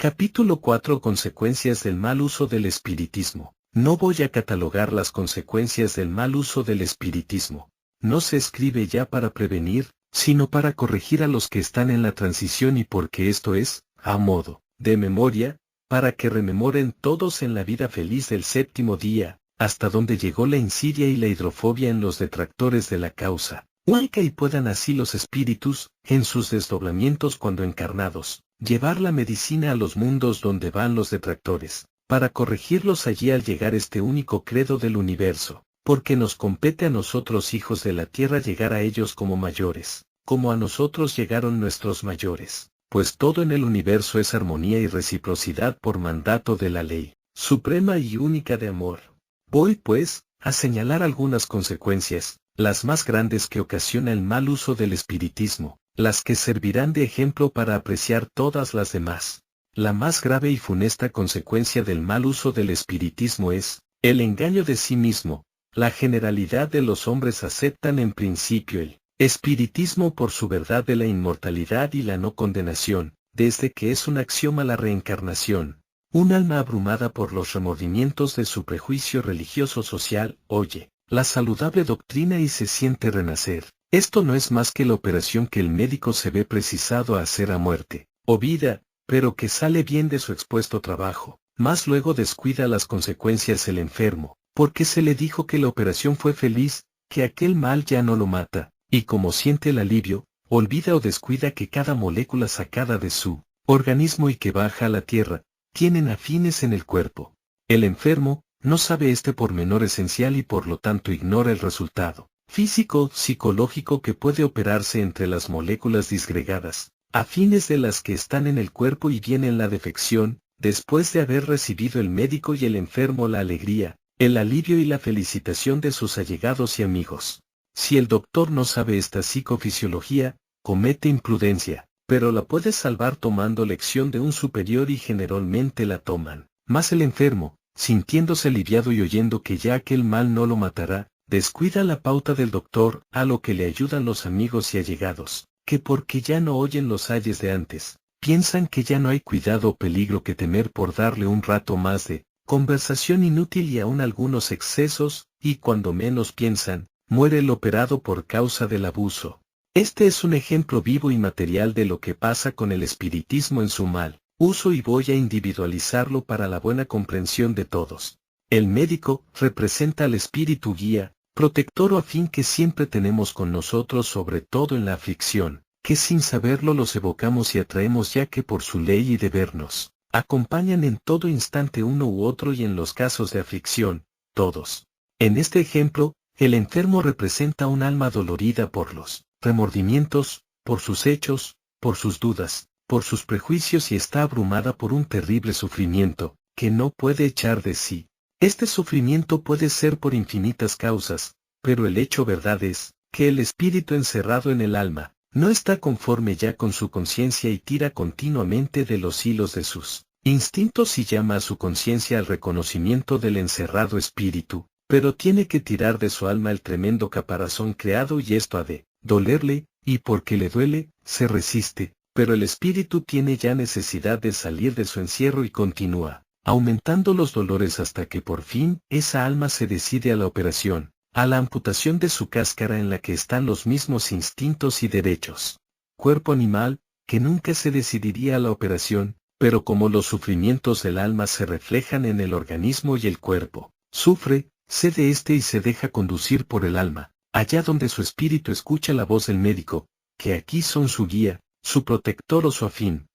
Capítulo 4. Consecuencias del mal uso del espiritismo. No voy a catalogar las consecuencias del mal uso del espiritismo. No se escribe ya para prevenir, sino para corregir a los que están en la transición y porque esto es, a modo de memoria, para que rememoren todos en la vida feliz del séptimo día, hasta donde llegó la insidia y la hidrofobia en los detractores de la causa única y puedan así los espíritus, en sus desdoblamientos cuando encarnados, llevar la medicina a los mundos donde van los detractores, para corregirlos allí al llegar este único credo del universo, porque nos compete a nosotros hijos de la tierra llegar a ellos como mayores, como a nosotros llegaron nuestros mayores, pues todo en el universo es armonía y reciprocidad por mandato de la ley, suprema y única de amor. Voy pues, a señalar algunas consecuencias, las más grandes que ocasiona el mal uso del espiritismo, las que servirán de ejemplo para apreciar todas las demás. La más grave y funesta consecuencia del mal uso del espiritismo es, el engaño de sí mismo. La generalidad de los hombres aceptan en principio el espiritismo por su verdad de la inmortalidad y la no condenación, desde que es un axioma la reencarnación. Un alma abrumada por los remordimientos de su prejuicio religioso social, oye la saludable doctrina y se siente renacer. Esto no es más que la operación que el médico se ve precisado a hacer a muerte, o vida, pero que sale bien de su expuesto trabajo. Más luego descuida las consecuencias el enfermo, porque se le dijo que la operación fue feliz, que aquel mal ya no lo mata, y como siente el alivio, olvida o descuida que cada molécula sacada de su organismo y que baja a la tierra, tienen afines en el cuerpo. El enfermo no sabe este pormenor esencial y por lo tanto ignora el resultado físico, psicológico que puede operarse entre las moléculas disgregadas, afines de las que están en el cuerpo y viene la defección, después de haber recibido el médico y el enfermo la alegría, el alivio y la felicitación de sus allegados y amigos. Si el doctor no sabe esta psicofisiología, comete imprudencia, pero la puede salvar tomando lección de un superior y generalmente la toman. Mas el enfermo, sintiéndose aliviado y oyendo que ya aquel mal no lo matará, descuida la pauta del doctor, a lo que le ayudan los amigos y allegados, que porque ya no oyen los ayes de antes, piensan que ya no hay cuidado o peligro que temer por darle un rato más de conversación inútil y aún algunos excesos, y cuando menos piensan, muere el operado por causa del abuso. Este es un ejemplo vivo y material de lo que pasa con el espiritismo en su mal uso y voy a individualizarlo para la buena comprensión de todos. El médico representa al espíritu guía, protector o afín que siempre tenemos con nosotros sobre todo en la aflicción, que sin saberlo los evocamos y atraemos ya que por su ley y deber nos acompañan en todo instante uno u otro y en los casos de aflicción, todos. En este ejemplo, el enfermo representa un alma dolorida por los remordimientos, por sus hechos, por sus dudas, por sus prejuicios y está abrumada por un terrible sufrimiento, que no puede echar de sí. Este sufrimiento puede ser por infinitas causas, pero el hecho verdad es, que el espíritu encerrado en el alma, no está conforme ya con su conciencia y tira continuamente de los hilos de sus instintos y llama a su conciencia al reconocimiento del encerrado espíritu, pero tiene que tirar de su alma el tremendo caparazón creado y esto ha de dolerle, y porque le duele, se resiste. Pero el espíritu tiene ya necesidad de salir de su encierro y continúa, aumentando los dolores hasta que por fin esa alma se decide a la operación, a la amputación de su cáscara en la que están los mismos instintos y derechos. Cuerpo animal, que nunca se decidiría a la operación, pero como los sufrimientos del alma se reflejan en el organismo y el cuerpo, sufre, cede este y se deja conducir por el alma, allá donde su espíritu escucha la voz del médico, que aquí son su guía, su protector o su afín.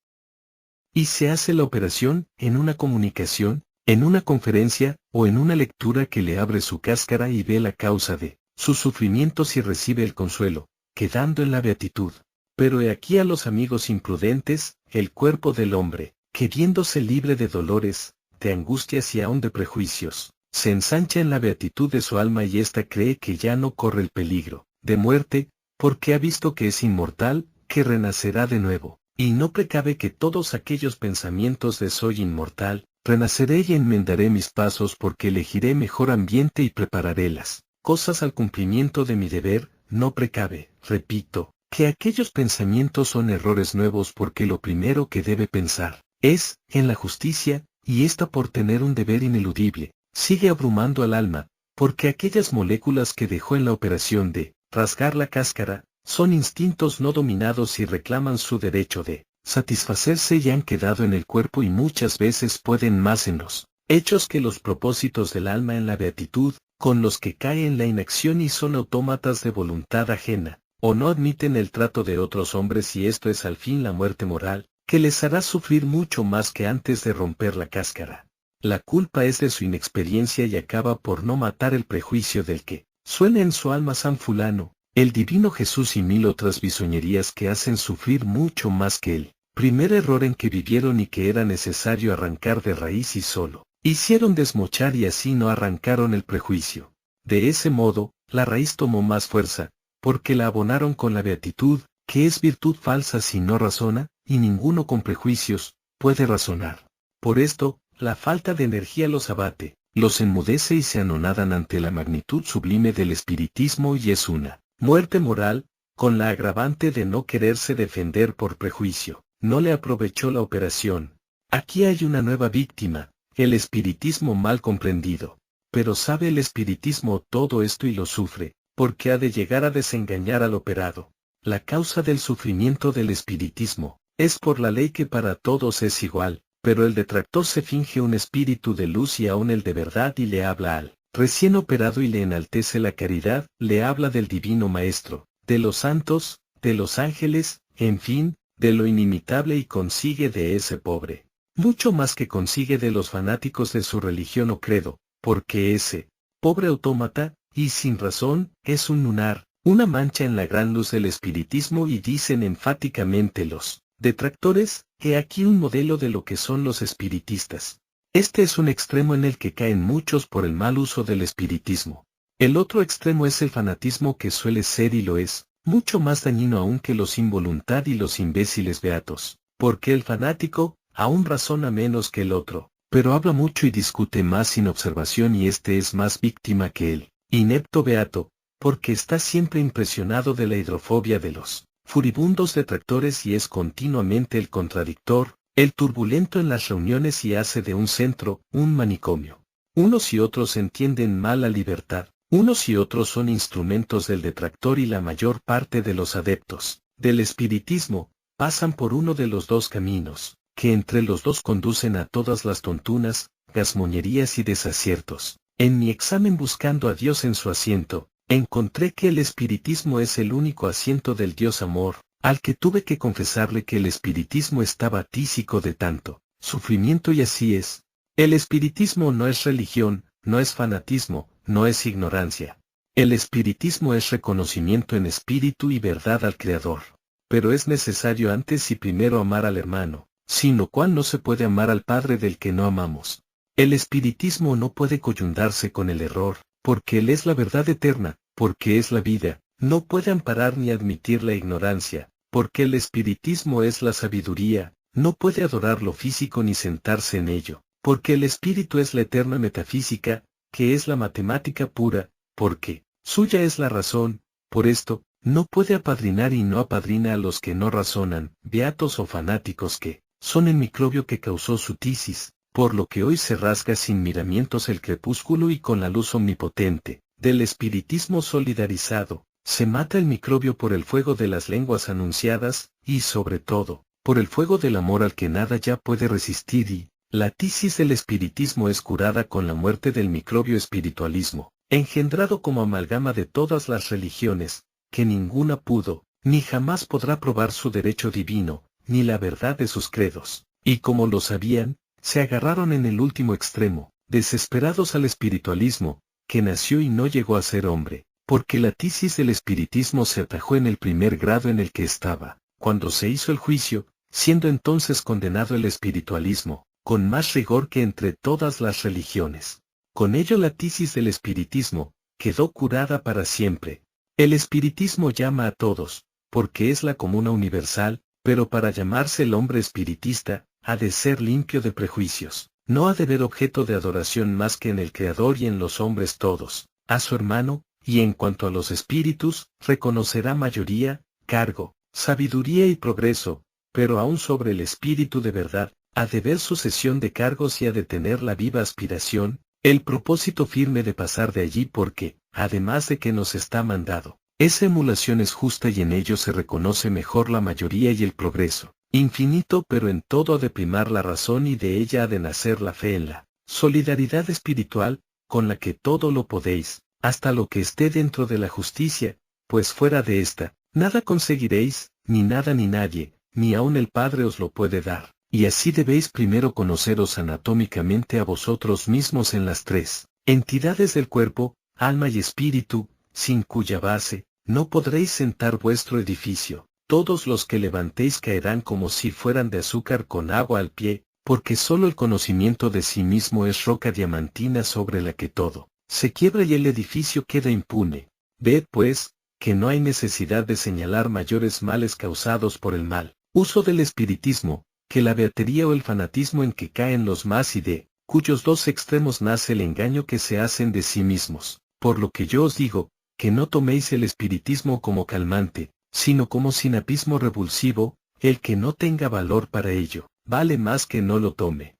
Y se hace la operación, en una comunicación, en una conferencia, o en una lectura que le abre su cáscara y ve la causa de sus sufrimientos y recibe el consuelo, quedando en la beatitud. Pero he aquí a los amigos imprudentes, el cuerpo del hombre, que viéndose libre de dolores, de angustias y aun de prejuicios, se ensancha en la beatitud de su alma y ésta cree que ya no corre el peligro de muerte, porque ha visto que es inmortal, que renacerá de nuevo, y no precave que todos aquellos pensamientos de soy inmortal, renaceré y enmendaré mis pasos porque elegiré mejor ambiente y prepararé las cosas al cumplimiento de mi deber, no precave, repito, que aquellos pensamientos son errores nuevos porque lo primero que debe pensar Es, en la justicia, y ésta por tener un deber ineludible, sigue abrumando al alma, porque aquellas moléculas que dejó en la operación de rasgar la cáscara, son instintos no dominados y reclaman su derecho de satisfacerse y han quedado en el cuerpo y muchas veces pueden más en los hechos que los propósitos del alma en la beatitud, con los que cae en la inacción y son autómatas de voluntad ajena, o no admiten el trato de otros hombres y esto es al fin la muerte moral, que les hará sufrir mucho más que antes de romper la cáscara. La culpa es de su inexperiencia y acaba por no matar el prejuicio del que suena en su alma San Fulano, el divino Jesús y mil otras bisoñerías que hacen sufrir mucho más que el primer error en que vivieron y que era necesario arrancar de raíz y solo hicieron desmochar y así no arrancaron el prejuicio. De ese modo, la raíz tomó más fuerza, porque la abonaron con la beatitud, que es virtud falsa si no razona, y ninguno con prejuicios puede razonar. Por esto, la falta de energía los abate, los enmudece y se anonadan ante la magnitud sublime del espiritismo y es una muerte moral, con la agravante de no quererse defender por prejuicio. No le aprovechó la operación. Aquí hay una nueva víctima, el espiritismo mal comprendido. Pero sabe el espiritismo todo esto y lo sufre, porque ha de llegar a desengañar al operado. La causa del sufrimiento del espiritismo es por la ley que para todos es igual, pero el detractor se finge un espíritu de luz y aún el de verdad y le habla al recién operado y le enaltece la caridad, le habla del divino Maestro, de los santos, de los ángeles, en fin, de lo inimitable y consigue de ese pobre mucho más que consigue de los fanáticos de su religión o credo, porque ese pobre autómata, y sin razón, es un lunar, una mancha en la gran luz del espiritismo y dicen enfáticamente los detractores, he aquí un modelo de lo que son los espiritistas. Este es un extremo en el que caen muchos por el mal uso del espiritismo. El otro extremo es el fanatismo que suele ser y lo es, mucho más dañino aún que los sin voluntad y los imbéciles beatos, porque el fanático, aún razona menos que el otro, pero habla mucho y discute más sin observación y este es más víctima que el inepto beato, porque está siempre impresionado de la hidrofobia de los furibundos detractores y es continuamente el contradictor, el turbulento en las reuniones y hace de un centro, un manicomio. Unos y otros entienden mal la libertad, unos y otros son instrumentos del detractor y la mayor parte de los adeptos del espiritismo pasan por uno de los dos caminos, que entre los dos conducen a todas las tontunas, gazmoñerías y desaciertos. En mi examen buscando a Dios en su asiento, encontré que el espiritismo es el único asiento del Dios amor, al que tuve que confesarle que el espiritismo estaba tísico de tanto sufrimiento y así es. El espiritismo no es religión, no es fanatismo, no es ignorancia. El espiritismo es reconocimiento en espíritu y verdad al Creador. Pero es necesario antes y primero amar al hermano, sin lo cual no se puede amar al Padre del que no amamos. El espiritismo no puede coyundarse con el error, porque Él es la verdad eterna, porque es la vida, no puede amparar ni admitir la ignorancia, porque el espiritismo es la sabiduría, no puede adorar lo físico ni sentarse en ello, porque el espíritu es la eterna metafísica, que es la matemática pura, porque suya es la razón, por esto, no puede apadrinar y no apadrina a los que no razonan, beatos o fanáticos que son el microbio que causó su tisis, por lo que hoy se rasga sin miramientos el crepúsculo y con la luz omnipotente del espiritismo solidarizado, se mata el microbio por el fuego de las lenguas anunciadas, y sobre todo, por el fuego del amor al que nada ya puede resistir y, la tisis del espiritismo es curada con la muerte del microbio espiritualismo, engendrado como amalgama de todas las religiones, que ninguna pudo, ni jamás podrá probar su derecho divino, ni la verdad de sus credos, y como lo sabían, se agarraron en el último extremo, desesperados al espiritualismo, que nació y no llegó a ser hombre, porque la tisis del espiritismo se atajó en el primer grado en el que estaba, cuando se hizo el juicio, siendo entonces condenado el espiritualismo, con más rigor que entre todas las religiones. Con ello la tisis del espiritismo, quedó curada para siempre. El espiritismo llama a todos, porque es la comuna universal, pero para llamarse el hombre espiritista, ha de ser limpio de prejuicios, no ha de ver objeto de adoración más que en el Creador y en los hombres todos, a su hermano, y en cuanto a los espíritus, reconocerá mayoría, cargo, sabiduría y progreso, pero aún sobre el espíritu de verdad, ha de ver sucesión de cargos y ha de tener la viva aspiración, el propósito firme de pasar de allí porque, además de que nos está mandado, esa emulación es justa y en ello se reconoce mejor la mayoría y el progreso, infinito pero en todo ha de primar la razón y de ella ha de nacer la fe en la solidaridad espiritual, con la que todo lo podéis, hasta lo que esté dentro de la justicia, pues fuera de esta, nada conseguiréis, ni nada ni nadie, ni aun el Padre os lo puede dar, y así debéis primero conoceros anatómicamente a vosotros mismos en las tres entidades del cuerpo, alma y espíritu, sin cuya base, no podréis sentar vuestro edificio. Todos los que levantéis caerán como si fueran de azúcar con agua al pie, porque sólo el conocimiento de sí mismo es roca diamantina sobre la que todo se quiebra y el edificio queda impune. Ved pues, que no hay necesidad de señalar mayores males causados por el mal uso del espiritismo, que la beatería o el fanatismo en que caen los más y de cuyos dos extremos nace el engaño que se hacen de sí mismos. Por lo que yo os digo, que no toméis el espiritismo como calmante, sino como sinapismo revulsivo, el que no tenga valor para ello, vale más que no lo tome.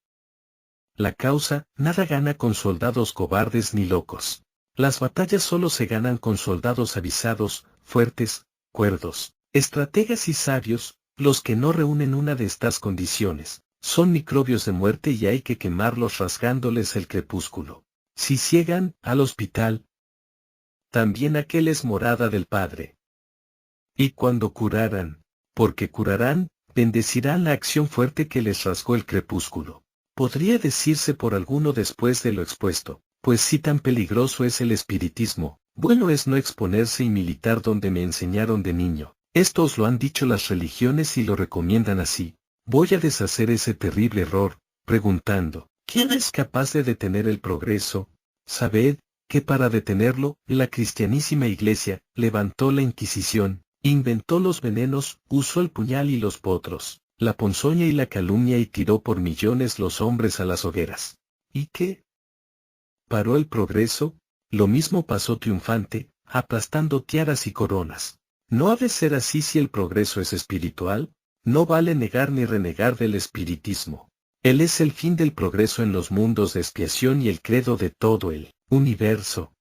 La causa, nada gana con soldados cobardes ni locos. Las batallas solo se ganan con soldados avisados, fuertes, cuerdos, estrategas y sabios. Los que no reúnen una de estas condiciones, son microbios de muerte y hay que quemarlos rasgándoles el crepúsculo. Si ciegan, al hospital, también aquel es morada del Padre. Y cuando curaran, porque curarán, bendecirán la acción fuerte que les rasgó el crepúsculo. Podría decirse por alguno después de lo expuesto, pues si tan peligroso es el espiritismo, bueno es no exponerse y militar donde me enseñaron de niño. Esto os lo han dicho las religiones y lo recomiendan así. Voy a deshacer ese terrible error, preguntando, ¿quién es capaz de detener el progreso? Sabed, que para detenerlo, la cristianísima Iglesia, levantó la Inquisición, inventó los venenos, usó el puñal y los potros, la ponzoña y la calumnia y tiró por millones los hombres a las hogueras. ¿Y qué? ¿Paró el progreso? Lo mismo pasó triunfante, aplastando tiaras y coronas. ¿No ha de ser así si el progreso es espiritual? No vale negar ni renegar del espiritismo. Él es el fin del progreso en los mundos de expiación y el credo de todo el universo.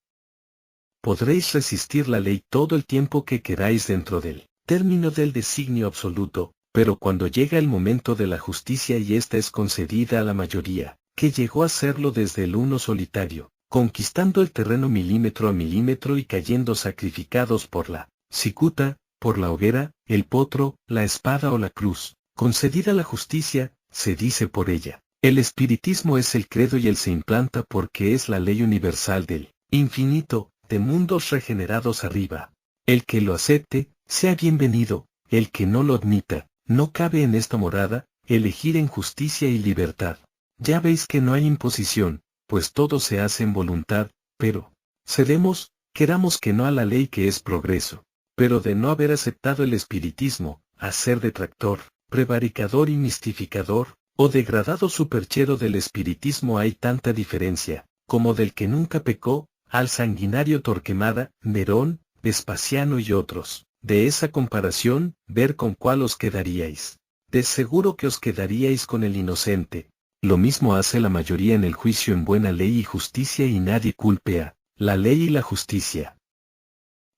Podréis resistir la ley todo el tiempo que queráis dentro del término del designio absoluto, pero cuando llega el momento de la justicia y ésta es concedida a la mayoría, que llegó a serlo desde el uno solitario, conquistando el terreno milímetro a milímetro y cayendo sacrificados por la cicuta, por la hoguera, el potro, la espada o la cruz, concedida la justicia, se dice por ella. El espiritismo es el credo y él se implanta porque es la ley universal del infinito, de mundos regenerados arriba. El que lo acepte, sea bienvenido, el que no lo admita, no cabe en esta morada, elegir en justicia y libertad. Ya veis que no hay imposición, pues todo se hace en voluntad, pero cedemos, queramos que no a la ley que es progreso. Pero de no haber aceptado el espiritismo, a ser detractor, prevaricador y mistificador, o degradado superchero del espiritismo hay tanta diferencia, como del que nunca pecó, al sanguinario Torquemada, Nerón, Vespasiano y otros. De esa comparación, ver con cuál os quedaríais. De seguro que os quedaríais con el inocente. Lo mismo hace la mayoría en el juicio en buena ley y justicia y nadie culpe a la ley y la justicia.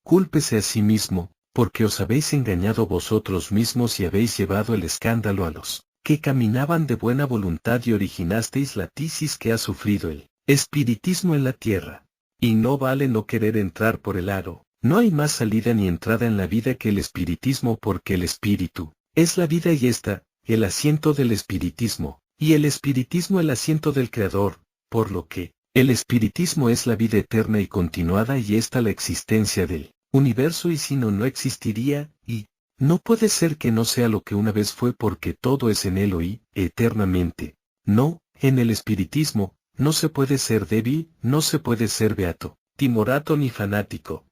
Cúlpese a sí mismo, porque os habéis engañado vosotros mismos y habéis llevado el escándalo a los que caminaban de buena voluntad y originasteis la tisis que ha sufrido el espiritismo en la tierra. Y no vale no querer entrar por el aro, no hay más salida ni entrada en la vida que el espiritismo porque el espíritu es la vida y esta, el asiento del espiritismo, y el espiritismo el asiento del Creador, por lo que, el espiritismo es la vida eterna y continuada y esta la existencia del universo y si no, no existiría, y no puede ser que no sea lo que una vez fue porque todo es en él hoy, eternamente. No, en el espiritismo, no se puede ser débil, no se puede ser beato, timorato ni fanático.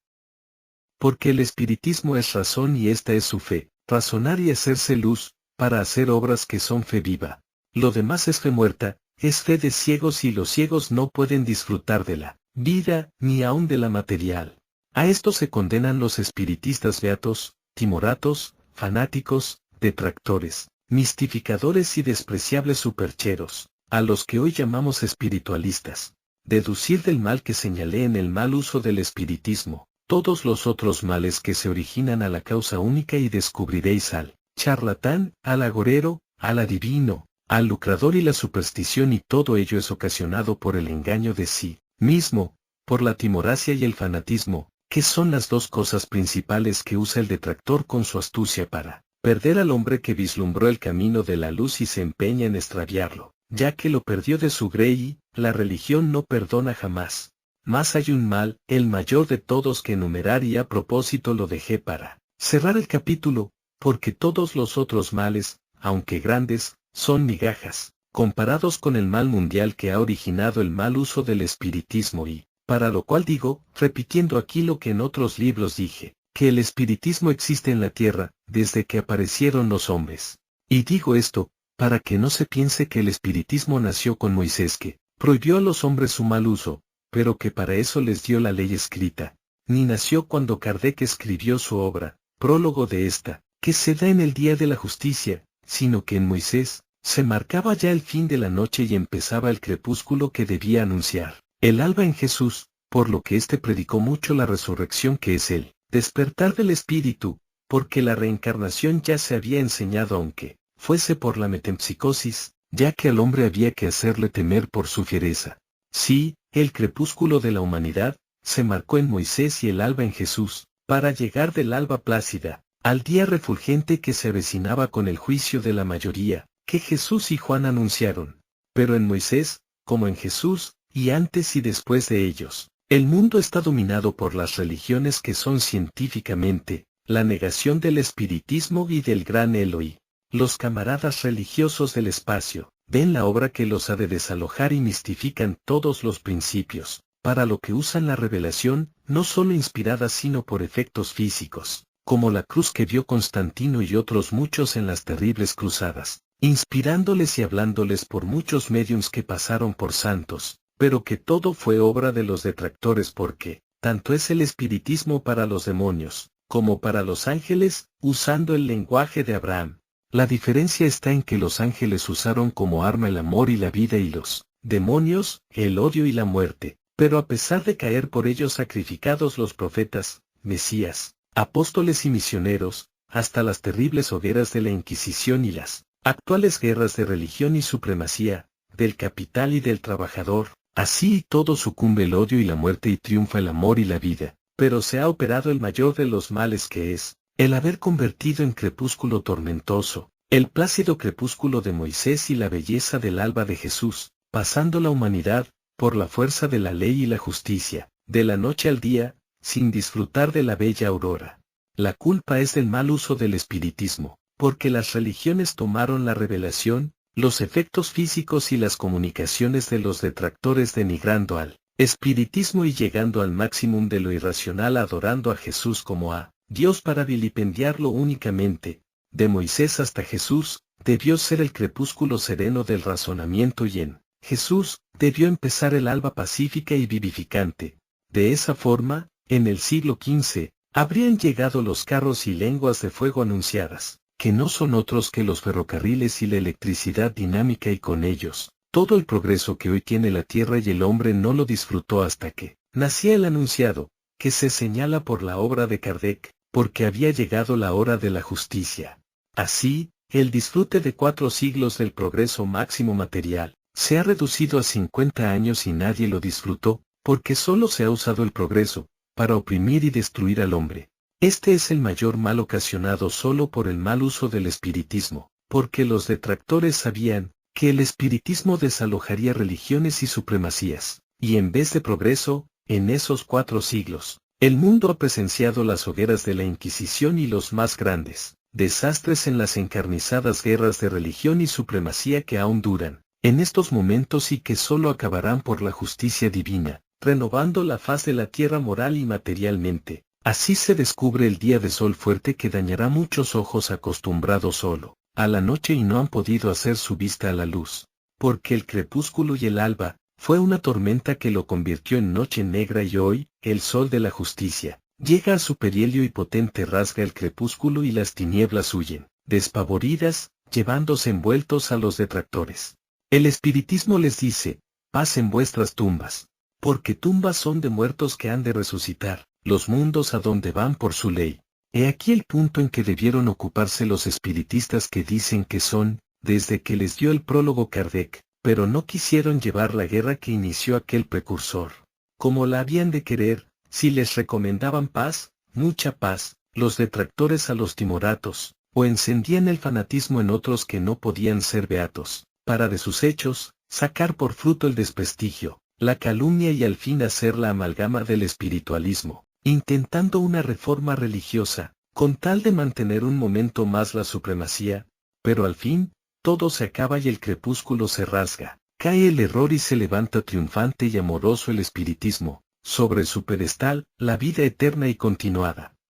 Porque el espiritismo es razón y esta es su fe, razonar y hacerse luz, para hacer obras que son fe viva. Lo demás es fe muerta, es fe de ciegos y los ciegos no pueden disfrutar de la vida, ni aun de la material. A esto se condenan los espiritistas beatos, timoratos, fanáticos, detractores, mistificadores y despreciables supercheros, a los que hoy llamamos espiritualistas. Deducir del mal que señalé en el mal uso del espiritismo, todos los otros males que se originan a la causa única y descubriréis al charlatán, al agorero, al adivino, al lucrador y la superstición, y todo ello es ocasionado por el engaño de sí mismo, por la timoracia y el fanatismo, que son las dos cosas principales que usa el detractor con su astucia para perder al hombre que vislumbró el camino de la luz y se empeña en extraviarlo, ya que lo perdió de su grey. La religión no perdona jamás. Mas hay un mal, el mayor de todos, que enumerar, y a propósito lo dejé para cerrar el capítulo, porque todos los otros males, aunque grandes, son migajas, comparados con el mal mundial que ha originado el mal uso del espiritismo, y, para lo cual digo, repitiendo aquí lo que en otros libros dije, que el espiritismo existe en la tierra, desde que aparecieron los hombres. Y digo esto, para que no se piense que el espiritismo nació con Moisés, que prohibió a los hombres su mal uso, pero que para eso les dio la ley escrita, ni nació cuando Kardec escribió su obra, prólogo de esta, que se da en el día de la justicia, sino que en Moisés se marcaba ya el fin de la noche y empezaba el crepúsculo que debía anunciar el alba en Jesús, por lo que éste predicó mucho la resurrección, que es el despertar del espíritu, porque la reencarnación ya se había enseñado, aunque fuese por la metempsicosis, ya que al hombre había que hacerle temer por su fiereza. Sí, el crepúsculo de la humanidad se marcó en Moisés y el alba en Jesús, para llegar del alba plácida al día refulgente que se avecinaba con el juicio de la mayoría, que Jesús y Juan anunciaron. Pero en Moisés, como en Jesús, y antes y después de ellos, el mundo está dominado por las religiones que son científicamente la negación del espiritismo y del gran Eloi. Los camaradas religiosos del espacio ven la obra que los ha de desalojar y mistifican todos los principios, para lo que usan la revelación, no solo inspirada sino por efectos físicos, como la cruz que vio Constantino y otros muchos en las terribles cruzadas, inspirándoles y hablándoles por muchos médiums que pasaron por santos, pero que todo fue obra de los detractores, porque tanto es el espiritismo para los demonios, como para los ángeles, usando el lenguaje de Abraham. La diferencia está en que los ángeles usaron como arma el amor y la vida, y los demonios, el odio y la muerte, pero a pesar de caer por ellos sacrificados los profetas, Mesías, apóstoles y misioneros, hasta las terribles hogueras de la Inquisición y las actuales guerras de religión y supremacía, del capital y del trabajador, así y todo sucumbe el odio y la muerte y triunfa el amor y la vida, pero se ha operado el mayor de los males, que es el haber convertido en crepúsculo tormentoso el plácido crepúsculo de Moisés y la belleza del alba de Jesús, pasando la humanidad, por la fuerza de la ley y la justicia, de la noche al día, sin disfrutar de la bella aurora. La culpa es del mal uso del espiritismo, porque las religiones tomaron la revelación, los efectos físicos y las comunicaciones de los detractores, denigrando al espiritismo y llegando al máximum de lo irracional, adorando a Jesús como a Dios para vilipendiarlo únicamente. De Moisés hasta Jesús, debió ser el crepúsculo sereno del razonamiento, y en Jesús debió empezar el alba pacífica y vivificante. De esa forma, en el siglo XV, habrían llegado los carros y lenguas de fuego anunciadas, que no son otros que los ferrocarriles y la electricidad dinámica, y con ellos, todo el progreso que hoy tiene la Tierra, y el hombre no lo disfrutó hasta que nacía el anunciado, que se señala por la obra de Kardec, porque había llegado la hora de la justicia. Así, el disfrute de 4 siglos del progreso máximo material, se ha reducido a 50 años y nadie lo disfrutó, porque solo se ha usado el progreso, para oprimir y destruir al hombre. Este es el mayor mal ocasionado solo por el mal uso del espiritismo, porque los detractores sabían que el espiritismo desalojaría religiones y supremacías, y en vez de progreso, en esos 4 siglos, el mundo ha presenciado las hogueras de la Inquisición y los más grandes desastres en las encarnizadas guerras de religión y supremacía que aún duran en estos momentos y que solo acabarán por la justicia divina, renovando la faz de la tierra moral y materialmente. Así se descubre el día de sol fuerte que dañará muchos ojos acostumbrados solo a la noche y no han podido hacer su vista a la luz, porque el crepúsculo y el alba fue una tormenta que lo convirtió en noche negra, y hoy, el sol de la justicia llega a su perihelio y potente, rasga el crepúsculo y las tinieblas huyen, despavoridas, llevándose envueltos a los detractores. El espiritismo les dice, paz en vuestras tumbas. Porque tumbas son de muertos que han de resucitar, los mundos a donde van por su ley. He aquí el punto en que debieron ocuparse los espiritistas que dicen que son, desde que les dio el prólogo Kardec, pero no quisieron llevar la guerra que inició aquel precursor. Como la habían de querer, si les recomendaban paz, mucha paz, los detractores a los timoratos, o encendían el fanatismo en otros que no podían ser beatos, para de sus hechos, sacar por fruto el desprestigio, la calumnia y al fin hacer la amalgama del espiritualismo, intentando una reforma religiosa, con tal de mantener un momento más la supremacía, pero al fin, todo se acaba y el crepúsculo se rasga, cae el error y se levanta triunfante y amoroso el espiritismo, sobre su pedestal, la vida eterna y continuada.